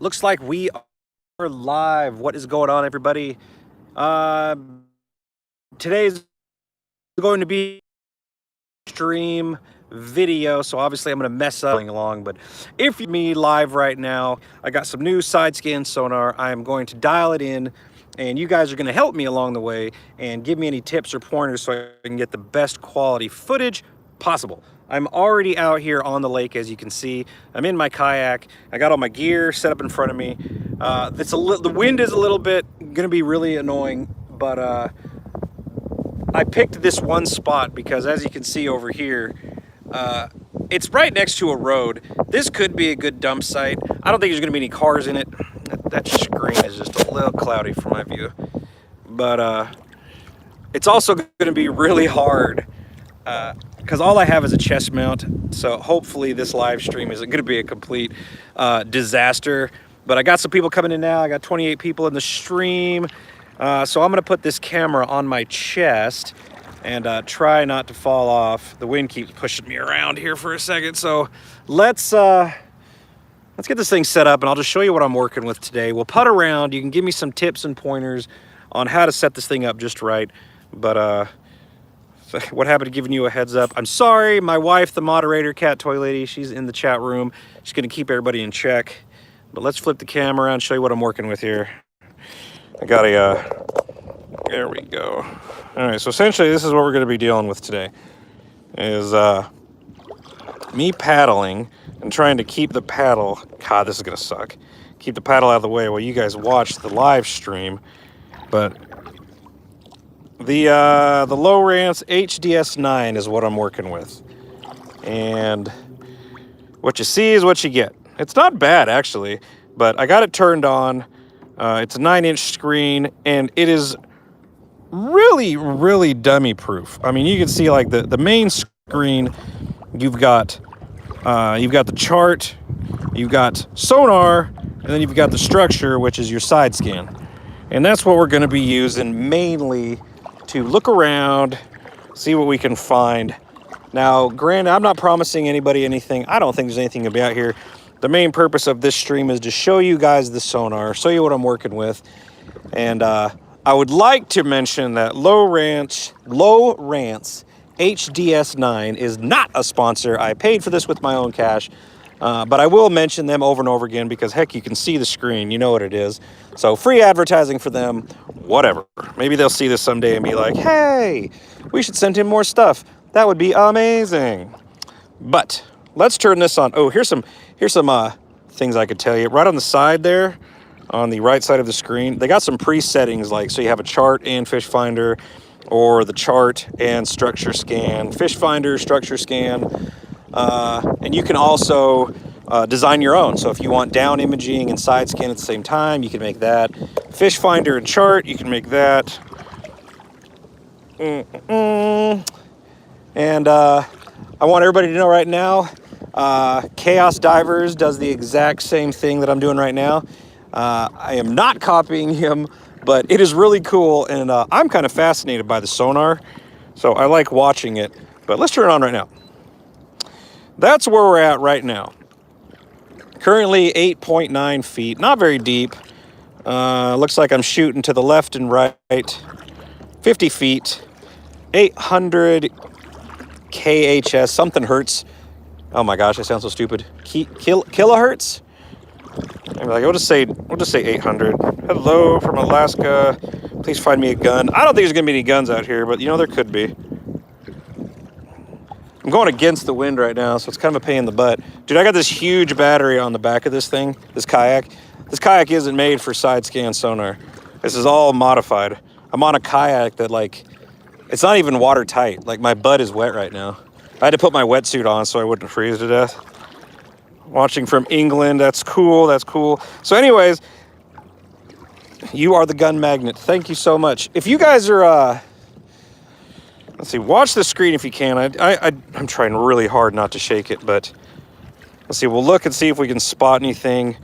Looks like we are live. What is going on, everybody? Uh, Today's going to be stream video, so obviously I'm going to mess up along. But if you're me live right now, I got some new side scan sonar. I am going to dial it in, and you guys are going to help me along the way and give me any tips or pointers so I can get the best quality footage possible. I'm already out here on the lake, as you can see. I'm in my kayak. I got all my gear set up in front of me. The wind is a little bit gonna be really annoying, but I picked this one spot because, as you can see over here, it's right next to a road. This could be a good dump site. I don't think there's gonna be any cars in it. That screen is just a little cloudy from my view, but it's also gonna be really hard because all I have is a chest mount, so hopefully this live stream isn't going to be a complete disaster. But I got some people coming in now. I got 28 people in the stream, so I'm going to put this camera on my chest and try not to fall off. The wind keeps pushing me around here for a second, so let's get this thing set up, and I'll just show you what I'm working with today. We'll putt around. You can give me some tips and pointers on how to set this thing up just right, but what happened to giving you a heads up? I'm sorry, my wife, the moderator, Cat Toy Lady, she's in the chat room. She's gonna keep everybody in check. But let's flip the camera around, show you what I'm working with here. I got there we go. All right, so essentially this is what we're gonna be dealing with today, is me paddling and trying to keep the paddle, God, this is gonna suck. Keep the paddle out of the way while you guys watch the live stream. But the Lowrance HDS9 is what I'm working with, and what you see is what you get. It's not bad, actually, but I got it turned on. It's a 9-inch screen, and it is really dummy proof. I mean, you can see like the main screen. You've got the chart, you've got sonar, and then you've got the structure, which is your side scan, and that's what we're going to be using mainly to look around, see what we can find. Now, granted, I'm not promising anybody anything. I don't think there's anything to be out here. The main purpose of this stream is to show you guys the sonar, show you what I'm working with. And I would like to mention that Lowrance HDS9 is not a sponsor. I paid for this with my own cash. But I will mention them over and over again because, heck, you can see the screen. You know what it is. So free advertising for them, whatever. Maybe they'll see this someday and be like, hey, we should send him more stuff. That would be amazing. But let's turn this on. Oh, here's some things I could tell you. Right on the side there, on the right side of the screen, they got some pre-settings, like so you have a chart and fish finder, or the chart and structure scan, fish finder, structure scan. And you can also design your own. So if you want down imaging and side scan at the same time, you can make that. Fish finder and chart, you can make that. And I want everybody to know right now, Chaos Divers does the exact same thing that I'm doing right now. I am not copying him, but it is really cool, and I'm kind of fascinated by the sonar, so I like watching it. But let's turn it on right now. That's where we're at right now. Currently 8.9 feet, not very deep. Looks like I'm shooting to the left and right. 50 feet, 800 KHS, something hertz. Oh my gosh, I sound so stupid. Kilohertz? I'm like, we'll just say 800. Hello from Alaska. Please find me a gun. I don't think there's gonna be any guns out here, but you know, there could be. I'm going against the wind right now, so it's kind of a pain in the butt. Dude, I got this huge battery on the back of this thing, this kayak. This kayak isn't made for side scan sonar. This is all modified. I'm on a kayak that, like, it's not even watertight. Like, my butt is wet right now. I had to put my wetsuit on so I wouldn't freeze to death. Watching from England, that's cool, that's cool. So anyways, you are the gun magnet. Thank you so much. If you guys are, let's see, watch the screen if you can. I'm trying really hard not to shake it, but let's see, we'll look and see if we can spot anything.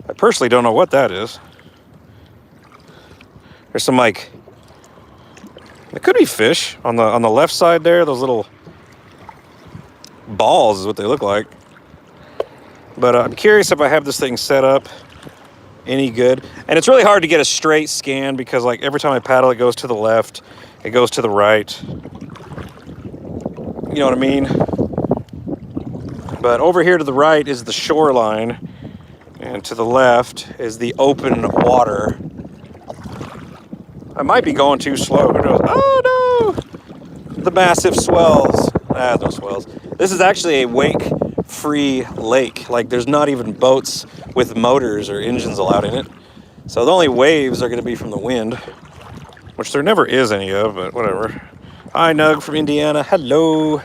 I personally don't know what that is. There's some, like, it could be fish on the left side there. Those little balls is what they look like. But I'm curious if I have this thing set up any good. And it's really hard to get a straight scan because like every time I paddle, it goes to the left, it goes to the right. You know what I mean? But over here to the right is the shoreline, and to the left is the open water. I might be going too slow. Who knows? Oh no! The massive swells. No swells. This is actually a wake-free lake. Like there's not even boats with motors or engines allowed in it. So the only waves are going to be from the wind, which there never is any of, but whatever. Hi, Nug from Indiana. Hello.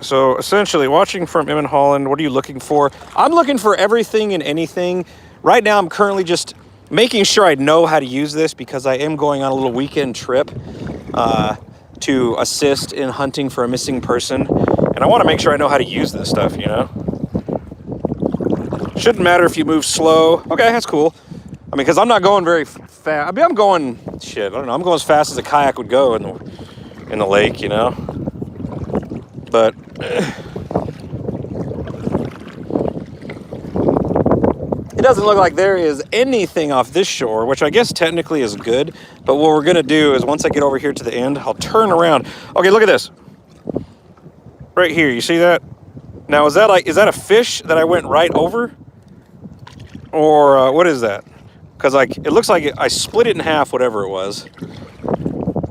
So essentially, watching from Emmett Holland, what are you looking for? I'm looking for everything and anything. Right now, I'm currently just making sure I know how to use this because I am going on a little weekend trip to assist in hunting for a missing person. And I want to make sure I know how to use this stuff, you know? Shouldn't matter if you move slow. Okay, that's cool. I mean, because I'm not going very fast. I mean, I'm going, shit, I don't know. I'm going as fast as a kayak would go in the lake, you know? But it doesn't look like there is anything off this shore, which I guess technically is good. But what we're going to do is once I get over here to the end, I'll turn around. Okay, look at this. Right here, you see that? Now, is that a fish that I went right over? Or what is that? Because like it looks like I split it in half, whatever it was.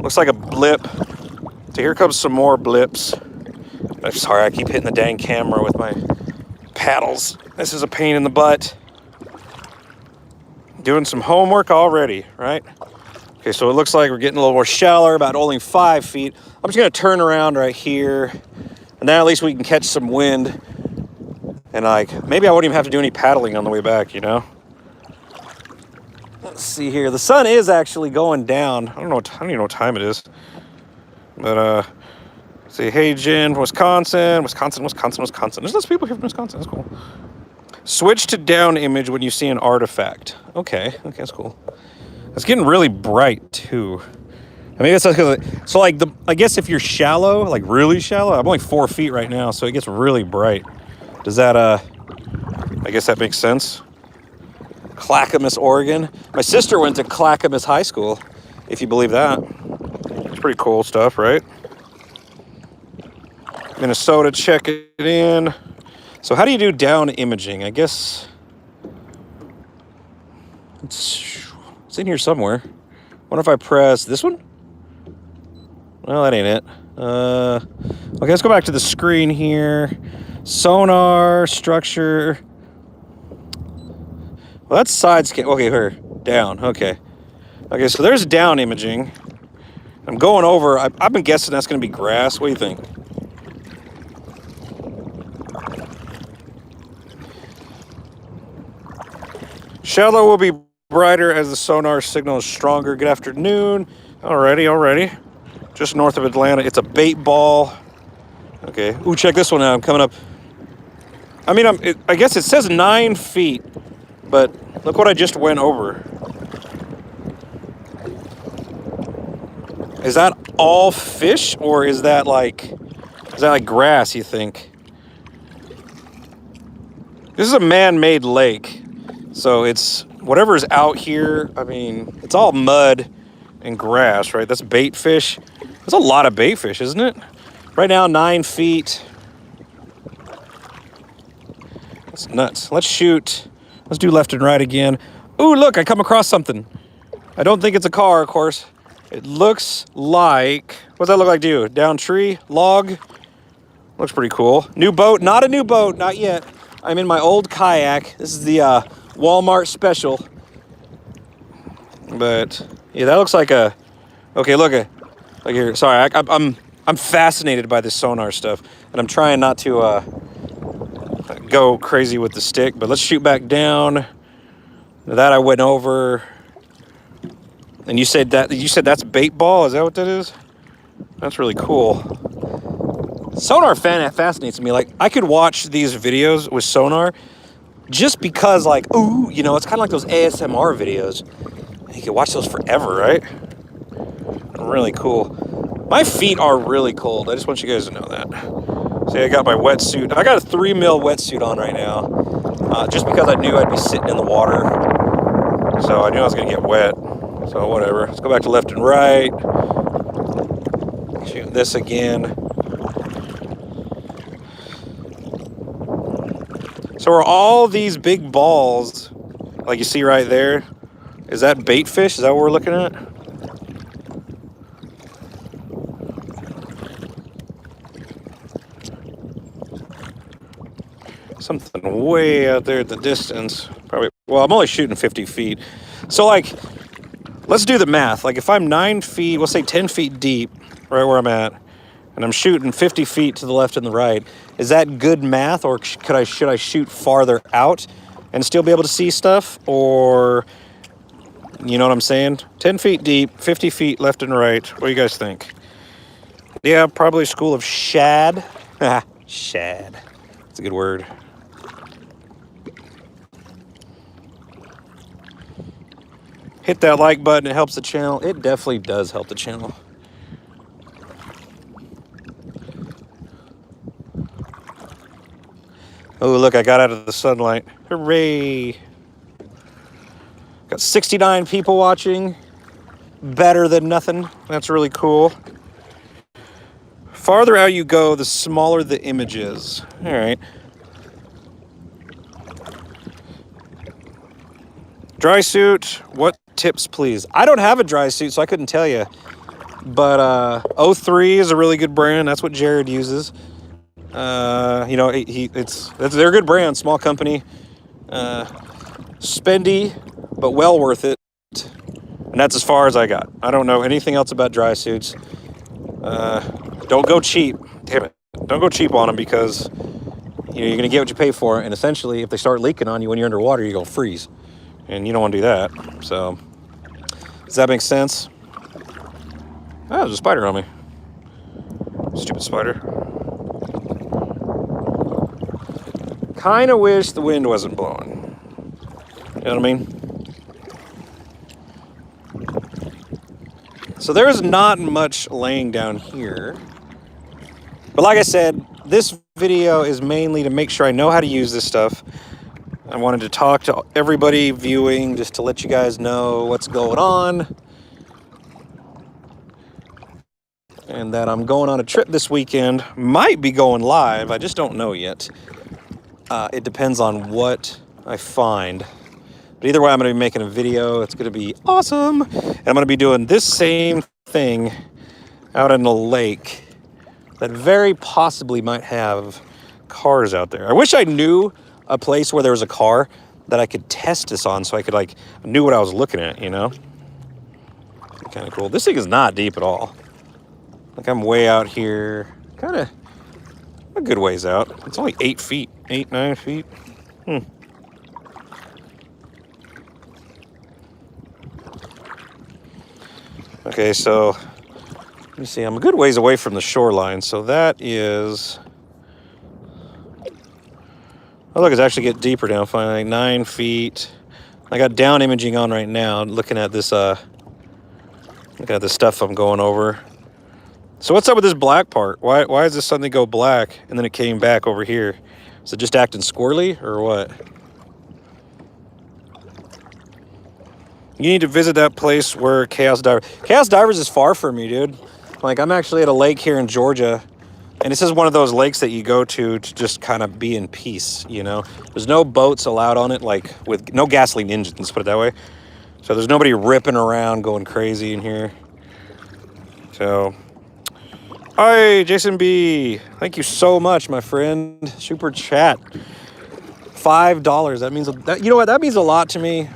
Looks like a blip. So here comes some more blips. I'm sorry, I keep hitting the dang camera with my paddles. This is a pain in the butt. Doing some homework already, right? Okay, so it looks like we're getting a little more shallower, about only 5 feet. I'm just gonna turn around right here, and then at least we can catch some wind. And like, maybe I won't even have to do any paddling on the way back, you know? Let's see here. The sun is actually going down. I don't even know what time it is. But say, hey, Jen, Wisconsin. There's lots of people here from Wisconsin. That's cool. Switch to down image when you see an artifact. Okay, that's cool. It's getting really bright too. I mean, that's because so like I guess if you're shallow, like really shallow, I'm only 4 feet right now, so it gets really bright. Does that I guess that makes sense. Clackamas, Oregon. My sister went to Clackamas High School, if you believe that. It's pretty cool stuff, right? Minnesota, check it in. So how do you do down imaging? I guess it's in here somewhere. What if I press this one? Well, that ain't it. Okay, let's go back to the screen here. Sonar, structure. Well, that's side scan. Okay, here, down. Okay, so there's down imaging. I'm going over. I've been guessing that's going to be grass. What do you think? Shallow will be brighter as the sonar signal is stronger. Good afternoon. Alrighty. Just north of Atlanta. It's a bait ball. Okay. Ooh, check this one out. I'm coming up. I mean, I guess it says 9 feet, but look what I just went over. Is that all fish, or is that like grass, you think? This is a man-made lake. So it's whatever's out here. I mean, it's all mud and grass, right? That's bait fish. That's a lot of bait fish, isn't it? Right now, 9 feet. That's nuts. Let's shoot. Let's do left and right again. Ooh, look, I come across something. I don't think it's a car, of course. It looks like, what's that look like to you? Down tree, log. Looks pretty cool. New boat, not a new boat, not yet. I'm in my old kayak. This is the Walmart special. But yeah, that looks like a, okay, look here. Sorry, I'm fascinated by this sonar stuff, and I'm trying not to go crazy with the stick, but let's shoot back down. That I went over. And you said that's bait ball? Is that what that is? That's really cool. Sonar fascinates me. Like, I could watch these videos with sonar just because, like, ooh, you know, it's kind of like those ASMR videos. You can watch those forever, right? Really cool. My feet are really cold. I just want you guys to know that. See, I got my wetsuit. I got a 3 mil wetsuit on right now, just because I knew I'd be sitting in the water. So I knew I was gonna get wet. So whatever. Let's go back to left and right. Shoot this again. So are all these big balls, like you see right there, is that bait fish? Is that what we're looking at? Something way out there at the distance. Probably, well, I'm only shooting 50 feet. So like, let's do the math. Like if I'm 9 feet, we'll say 10 feet deep, right where I'm at, and I'm shooting 50 feet to the left and the right, is that good math, or should I shoot farther out and still be able to see stuff? Or, you know what I'm saying? 10 feet deep, 50 feet left and right. What do you guys think? Yeah, probably school of shad. Shad. That's a good word. Hit that like button. It helps the channel. It definitely does help the channel. Oh, look, I got out of the sunlight. Hooray. Got 69 people watching. Better than nothing. That's really cool. Farther out you go, the smaller the image is. All right. Dry suit, what tips, please? I don't have a dry suit, so I couldn't tell you. But 03 is a really good brand. That's what Jared uses. You know, they're a good brand, small company. Spendy, but well worth it. And that's as far as I got. I don't know anything else about dry suits. Don't go cheap. Damn it. Don't go cheap on them, because you know, you're going to get what you pay for. And essentially, if they start leaking on you when you're underwater, you're going to freeze. And you don't want to do that. So, does that make sense? Oh, there's a spider on me. Stupid spider. Kind of wish the wind wasn't blowing. You know what I mean? So there is not much laying down here. But like I said, this video is mainly to make sure I know how to use this stuff. I wanted to talk to everybody viewing just to let you guys know what's going on. And that I'm going on a trip this weekend. Might be going live. I just don't know yet. It depends on what I find. But either way, I'm going to be making a video. It's going to be awesome. And I'm going to be doing this same thing out in the lake that very possibly might have cars out there. I wish I knew a place where there was a car that I could test this on, so I could like knew what I was looking at, you know? Kind of cool. This thing is not deep at all. Like I'm way out here, kind of a good ways out. It's only 8 feet, 9 feet. Okay, so let me see. I'm a good ways away from the shoreline, so that is. Oh, look, it's actually getting deeper down, finally, like 9 feet. I got down imaging on right now, looking at this, stuff I'm going over. So what's up with this black part? Why does this suddenly go black, and then it came back over here? Is it just acting squirrely, or what? You need to visit that place where Chaos Divers is far from me, dude. Like, I'm actually at a lake here in Georgia. And this is one of those lakes that you go to just kind of be in peace, you know? There's no boats allowed on it, like with no gasoline engines, put it that way. So there's nobody ripping around going crazy in here. So, hi, Jason B. Thank you so much, my friend. Super chat. $5. That means, you know what? That means a lot to me.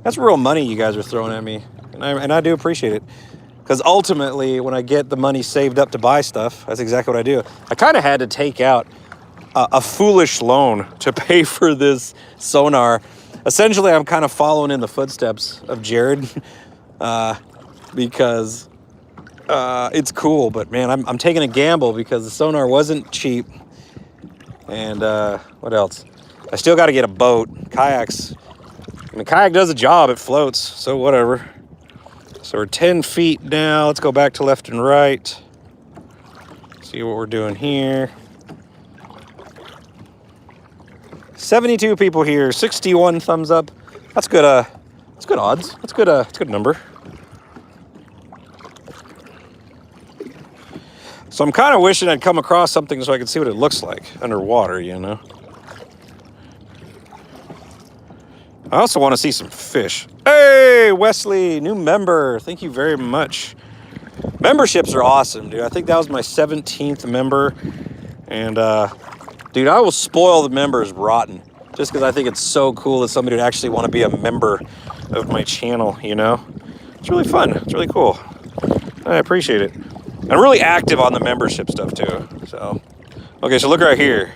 That's real money you guys are throwing at me. And I do appreciate it. Because ultimately, when I get the money saved up to buy stuff, that's exactly what I do. I kind of had to take out a foolish loan to pay for this Sonar. Essentially, I'm kind of following in the footsteps of Jared because it's cool. But man, I'm taking a gamble because the Sonar wasn't cheap. And what else? I still got to get a boat. Kayaks. I mean, kayak does a job. It floats. So whatever. So we're 10 feet now. Let's go back to left and right. See what we're doing here. 72 people here, 61 thumbs up. That's good. That's good odds. That's good. That's a good number. So I'm kind of wishing I'd come across something so I could see what it looks like underwater, you know. I also want to see some fish. Hey, Wesley, new member. Thank you very much. Memberships are awesome, dude. I think that was my 17th member. And, dude, I will spoil the members rotten just because I think it's so cool that somebody would actually want to be a member of my channel, you know? It's really fun. It's really cool. I appreciate it. I'm really active on the membership stuff, too. So, okay, so look right here.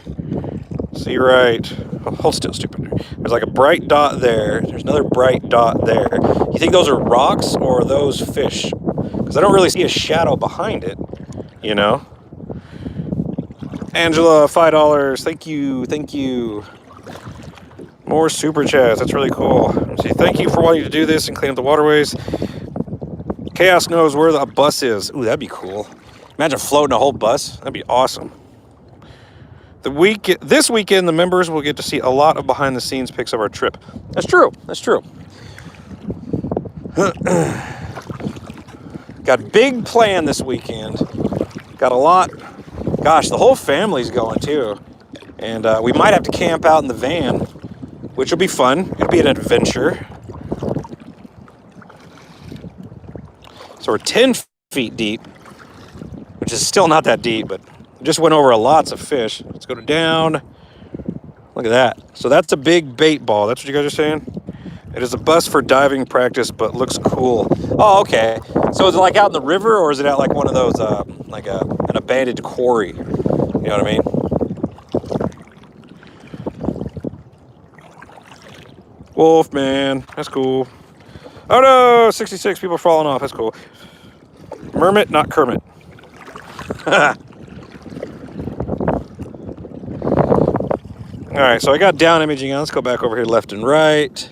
See right... Oh, hold still, stupid. There's like a bright dot there. There's another bright dot there. You think those are rocks or are those fish? Because I don't really see a shadow behind it, you know? Angela, $5. Thank you. Thank you. More super chats. That's really cool. Let's see, thank you for wanting to do this and clean up the waterways. Chaos knows where the bus is. Ooh, that'd be cool. Imagine floating a whole bus. That'd be awesome. This weekend, the members will get to see a lot of behind-the-scenes pics of our trip. That's true. That's true. Got big plan this weekend. Got a lot. Gosh, the whole family's going too. And we might have to camp out in the van, which will be fun. It'll be an adventure. So we're 10 feet deep, which is still not that deep, but just went over lots of fish. Let's go down. Look at that. So that's a big bait ball. That's what you guys are saying? It is a bus for diving practice, but looks cool. Oh, okay. So is it like out in the river, or is it at like one of those, like an abandoned quarry? You know what I mean? Wolf, man. That's cool. Oh no, 66 people falling off. That's cool. Mermit, not Kermit. All right, so I got down imaging on. Let's go back over here left and right.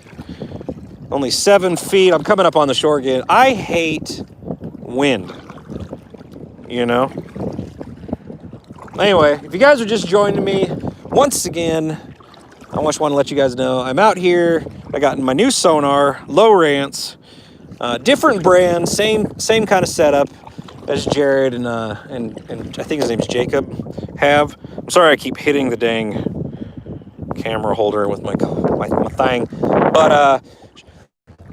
Only 7 feet. I'm coming up on the shore again. I hate wind, you know? Anyway, if you guys are just joining me, once again, I just want to let you guys know I'm out here. I got my new Sonar, low rants, different brand, same kind of setup as Jared and I think his name's Jacob have. I'm sorry I keep hitting the dang camera holder with my thing, but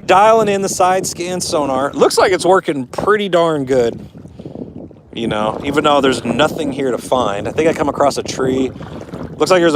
dialing in the side scan sonar. Looks like it's working pretty darn good, you know, even though there's nothing here to find. I think I come across a tree. Looks like there's